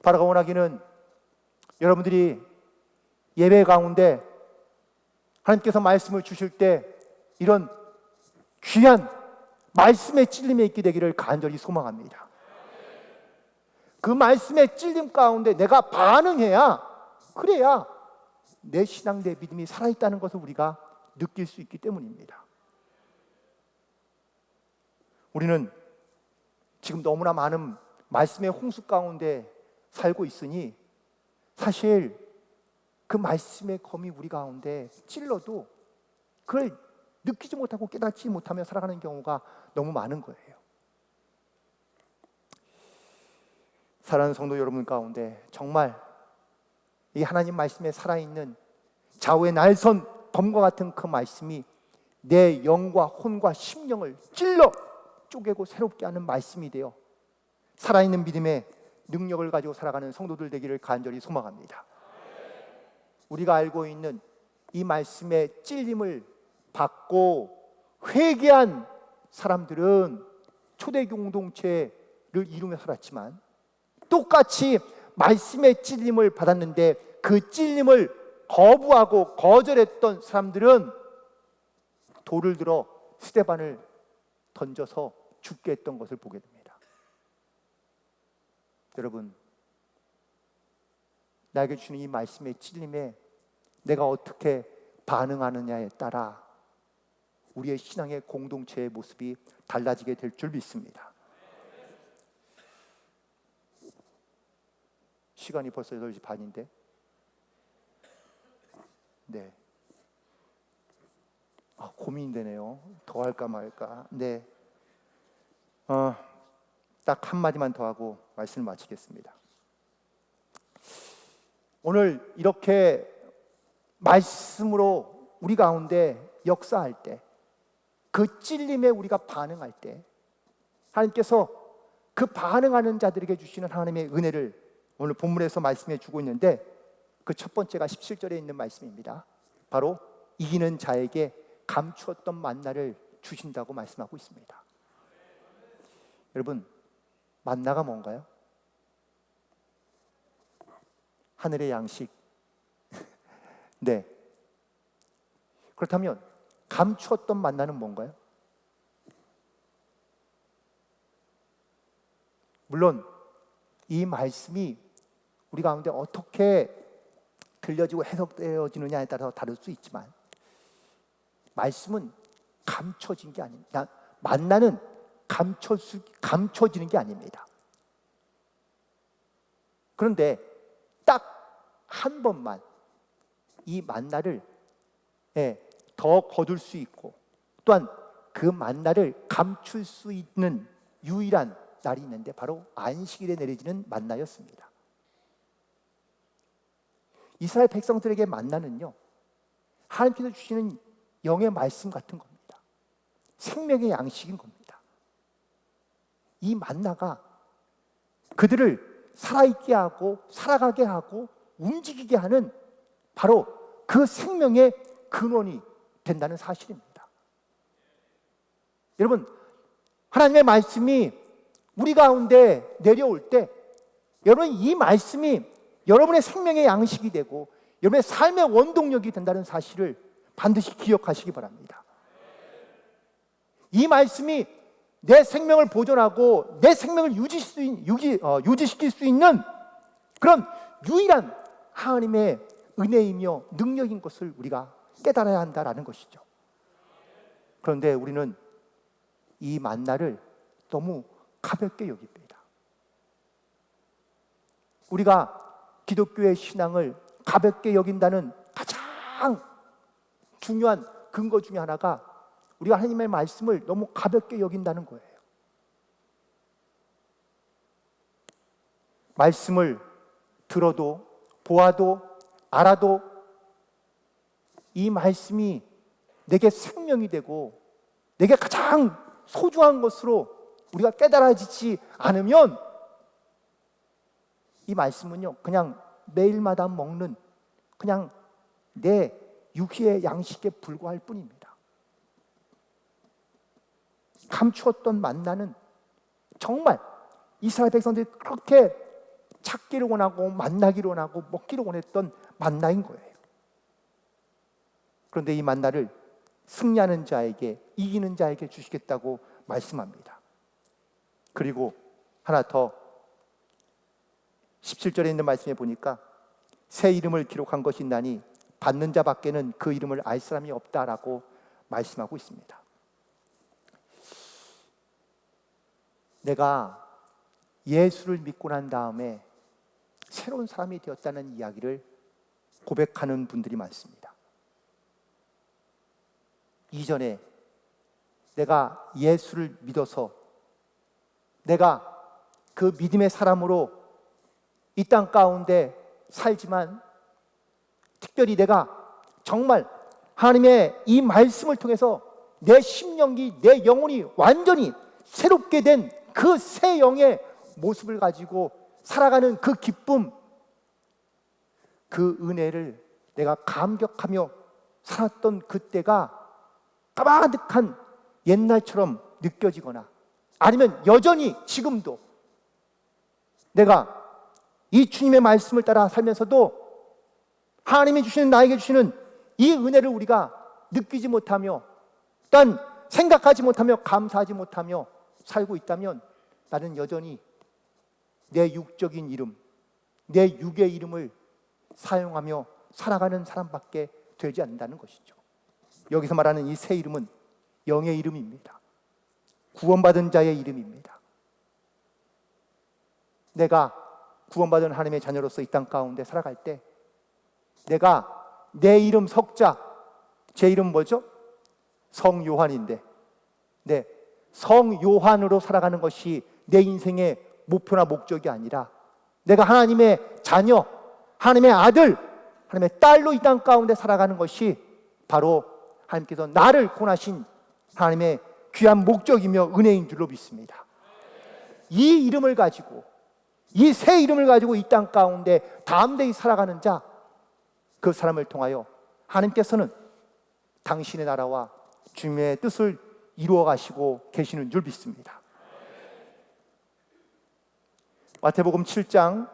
바라가 원하기는 여러분들이 예배 가운데 하나님께서 말씀을 주실 때 이런 귀한 말씀의 찔림에 있게 되기를 간절히 소망합니다. 그 말씀의 찔림 가운데 내가 반응해야, 그래야 내 신앙, 내 믿음이 살아있다는 것을 우리가 느낄 수 있기 때문입니다. 우리는 지금 너무나 많은 말씀의 홍수 가운데 살고 있으니 사실 그 말씀의 검이 우리 가운데 찔러도 그걸 느끼지 못하고 깨닫지 못하며 살아가는 경우가 너무 많은 거예요. 사랑하는 성도 여러분 가운데 정말 이 하나님 말씀에 살아있는 좌우의 날선 검과 같은 그 말씀이 내 영과 혼과 심령을 찔러 쪼개고 새롭게 하는 말씀이 되어 살아있는 믿음의 능력을 가지고 살아가는 성도들 되기를 간절히 소망합니다. 우리가 알고 있는 이 말씀의 찔림을 받고 회개한 사람들은 초대 공동체를 이루며 살았지만 똑같이 말씀의 찔림을 받았는데 그 찔림을 거부하고 거절했던 사람들은 돌을 들어 스데반을 던져서 죽게 했던 것을 보게 됩니다. 여러분, 나에게 주는 이 말씀의 찔림에 내가 어떻게 반응하느냐에 따라 우리의 신앙의 공동체의 모습이 달라지게 될 줄 믿습니다. 시간이 벌써 8시 반인데, 네, 고민이 되네요. 더 할까 말까. 네, 딱 한마디만 더 하고 말씀을 마치겠습니다. 오늘 이렇게 말씀으로 우리 가운데 역사할 때, 그 찔림에 우리가 반응할 때 하나님께서 그 반응하는 자들에게 주시는 하나님의 은혜를 오늘 본문에서 말씀해 주고 있는데, 그 첫 번째가 17절에 있는 말씀입니다. 바로 이기는 자에게 감추었던 만나를 주신다고 말씀하고 있습니다. 여러분, 만나가 뭔가요? 하늘의 양식. 네. 그렇다면 감추었던 만나는 뭔가요? 물론 이 말씀이 우리 가운데 어떻게 들려지고 해석되어지느냐에 따라서 다를 수 있지만, 말씀은 감춰진 게 아닙니다. 만나는 감춰지는 게 아닙니다. 그런데 딱 한 번만 이 만나를 더 거둘 수 있고, 또한 그 만나를 감출 수 있는 유일한 날이 있는데 바로 안식일에 내려지는 만나였습니다. 이스라엘 백성들에게 만나는요, 하나님께서 주시는 영의 말씀 같은 겁니다. 생명의 양식인 겁니다. 이 만나가 그들을 살아있게 하고 살아가게 하고 움직이게 하는 바로 그 생명의 근원이 된다는 사실입니다. 여러분, 하나님의 말씀이 우리 가운데 내려올 때, 여러분, 이 말씀이 여러분의 생명의 양식이 되고 여러분의 삶의 원동력이 된다는 사실을 반드시 기억하시기 바랍니다. 이 말씀이 내 생명을 보존하고 내 생명을 유지시킬 수 있는 그런 유일한 하나님의 은혜이며 능력인 것을 우리가 깨달아야 한다라는 것이죠. 그런데 우리는 이 만나를 너무 가볍게 여깁니다. 우리가 기독교의 신앙을 가볍게 여긴다는 가장 중요한 근거 중에 하나가 우리가 하나님의 말씀을 너무 가볍게 여긴다는 거예요. 말씀을 들어도 보아도 알아도 이 말씀이 내게 생명이 되고 내게 가장 소중한 것으로 우리가 깨달아지지 않으면 이 말씀은요, 그냥 매일마다 먹는 그냥 내 육의 양식에 불과할 뿐입니다. 감추었던 만나는 정말 이스라엘 백성들이 그렇게 찾기를 원하고 만나기를 원하고 먹기를 원했던 만나인 거예요. 그런데 이 만나를 승리하는 자에게, 이기는 자에게 주시겠다고 말씀합니다. 그리고 하나 더 17절에 있는 말씀에 보니까 새 이름을 기록한 것이 있나니 받는 자밖에는 그 이름을 알 사람이 없다라고 말씀하고 있습니다. 내가 예수를 믿고 난 다음에 새로운 사람이 되었다는 이야기를 고백하는 분들이 많습니다. 이전에 내가 예수를 믿어서 내가 그 믿음의 사람으로 이 땅 가운데 살지만, 특별히 내가 정말 하나님의 이 말씀을 통해서 내 심령이, 내 영혼이 완전히 새롭게 된 그 새 영의 모습을 가지고 살아가는 그 기쁨, 그 은혜를 내가 감격하며 살았던 그때가 까마득한 옛날처럼 느껴지거나, 아니면 여전히 지금도 내가 이 주님의 말씀을 따라 살면서도 하나님이 주시는, 나에게 주시는 이 은혜를 우리가 느끼지 못하며 또한 생각하지 못하며 감사하지 못하며 살고 있다면 나는 여전히 내 육적인 이름, 내 육의 이름을 사용하며 살아가는 사람밖에 되지 않는다는 것이죠. 여기서 말하는 이 새 이름은 영의 이름입니다. 구원받은 자의 이름입니다. 내가 구원받은 하나님의 자녀로서 이 땅 가운데 살아갈 때 내가 내 이름 석자, 제 이름 뭐죠? 성요한인데 성요한으로 살아가는 것이 내 인생의 목표나 목적이 아니라 내가 하나님의 자녀, 하나님의 아들, 하나님의 딸로 이 땅 가운데 살아가는 것이 바로 하나님께서 나를 권하신 하나님의 귀한 목적이며 은혜인 줄로 믿습니다. 이 이름을 가지고, 이 새 이름을 가지고 이 땅 가운데 담대히 살아가는 자, 그 사람을 통하여 하나님께서는 당신의 나라와 주님의 뜻을 이루어 가시고 계시는 줄 믿습니다. 마태복음 7장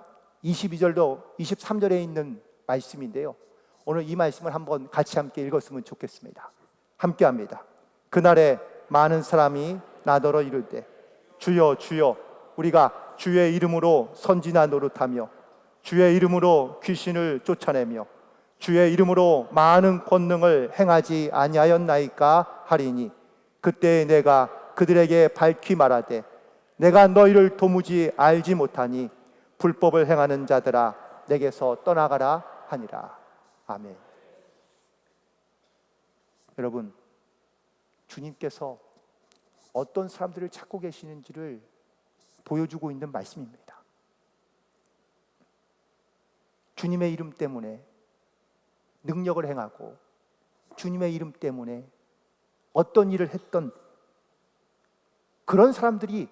22절도 23절에 있는 말씀인데요, 오늘 이 말씀을 한번 같이 함께 읽었으면 좋겠습니다. 함께 합니다. 그날에 많은 사람이 나더러 이르되 주여 주여 우리가 주의 이름으로 선지나 노릇하며 주의 이름으로 귀신을 쫓아내며 주의 이름으로 많은 권능을 행하지 아니하였나이까 하리니 그때 내가 그들에게 밝히 말하되 내가 너희를 도무지 알지 못하니 불법을 행하는 자들아 내게서 떠나가라 하니라. 아멘. 여러분, 주님께서 어떤 사람들을 찾고 계시는지를 보여주고 있는 말씀입니다. 주님의 이름 때문에 능력을 행하고 주님의 이름 때문에 어떤 일을 했던 그런 사람들이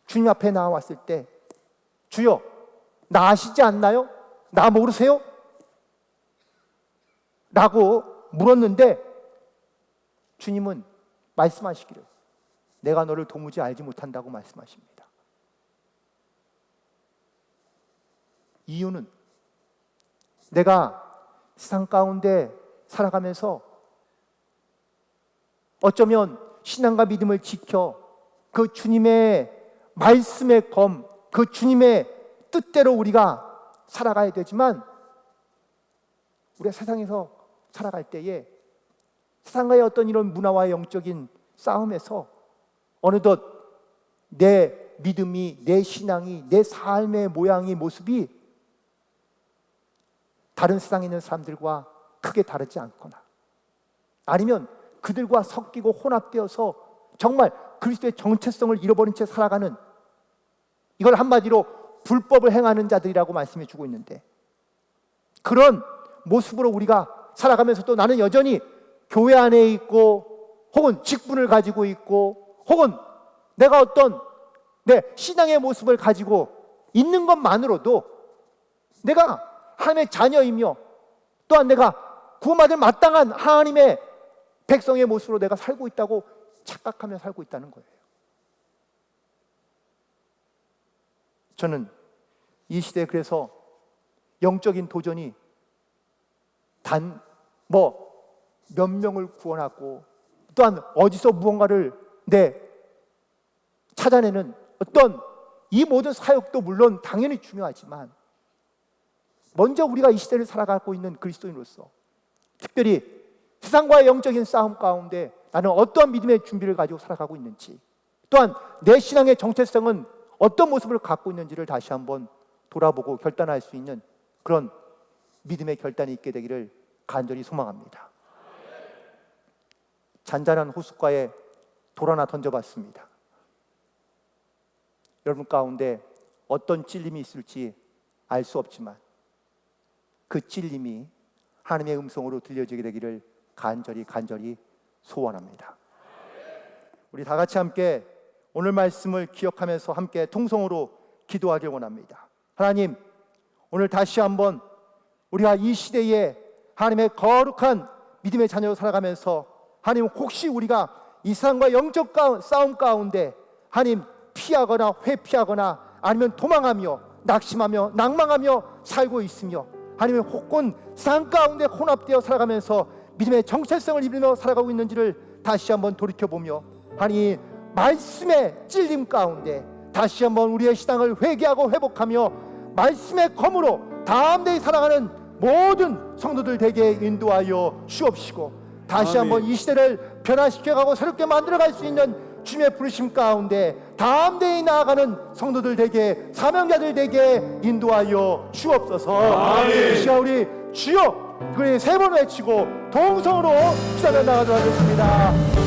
주님 앞에 나왔을 때 주여 나 아시지 않나요? 나 모르세요? 라고 물었는데 주님은 말씀하시기를 내가 너를 도무지 알지 못한다고 말씀하십니다. 이유는 내가 세상 가운데 살아가면서 어쩌면 신앙과 믿음을 지켜 그 주님의 말씀의 검, 그 주님의 뜻대로 우리가 살아가야 되지만 우리가 세상에서 살아갈 때에 세상과의 어떤 이런 문화와 영적인 싸움에서 어느덧 내 믿음이, 내 신앙이, 내 삶의 모양이, 모습이 다른 세상에 있는 사람들과 크게 다르지 않거나 아니면 그들과 섞이고 혼합되어서 정말 그리스도의 정체성을 잃어버린 채 살아가는, 이걸 한마디로 불법을 행하는 자들이라고 말씀해 주고 있는데, 그런 모습으로 우리가 살아가면서도 나는 여전히 교회 안에 있고 혹은 직분을 가지고 있고 혹은 내가 어떤 내 신앙의 모습을 가지고 있는 것만으로도 내가 하나님의 자녀이며 또한 내가 구원받을 마땅한 하나님의 백성의 모습으로 내가 살고 있다고 착각하며 살고 있다는 거예요. 저는 이 시대에 그래서 영적인 도전이 단 몇 명을 구원하고 또한 어디서 무언가를 찾아내는 어떤 이 모든 사역도 물론 당연히 중요하지만 먼저 우리가 이 시대를 살아가고 있는 그리스도인으로서 특별히 세상과의 영적인 싸움 가운데 나는 어떠한 믿음의 준비를 가지고 살아가고 있는지, 또한 내 신앙의 정체성은 어떤 모습을 갖고 있는지를 다시 한번 돌아보고 결단할 수 있는 그런 믿음의 결단이 있게 되기를 간절히 소망합니다. 잔잔한 호숫가에 돌 하나 던져봤습니다. 여러분 가운데 어떤 찔림이 있을지 알 수 없지만 그 찔림이 하나님의 음성으로 들려지게 되기를 간절히 소원합니다. 우리 다 같이 함께 오늘 말씀을 기억하면서 함께 통성으로 기도하길 원합니다. 하나님, 오늘 다시 한번 우리가 이 시대에 하나님의 거룩한 믿음의 자녀로 살아가면서 하나님, 혹시 우리가 이 세상과 영적 싸움 가운데 하나님 피하거나 회피하거나 아니면 도망하며 낙심하며 낭망하며 살고 있으며 하나님의 혹은 세상 가운데 혼합되어 살아가면서 믿음의 정체성을 잃으며 살아가고 있는지를 다시 한번 돌이켜보며 아니 말씀의 찔림 가운데 다시 한번 우리의 신앙을 회개하고 회복하며 말씀의 검으로 담대히 살아가는 모든 성도들 되게 인도하여 주옵시고 다시 아멘. 한번 이 시대를 변화시켜가고 새롭게 만들어갈 수 있는 주님의 부르심 가운데 담대히 나아가는 성도들 되게 사명자들 되게 인도하여 주옵소서. 이 시간 우리 주여 그의 세 번 외치고 동성으로 기도하며 나가도록 하겠습니다.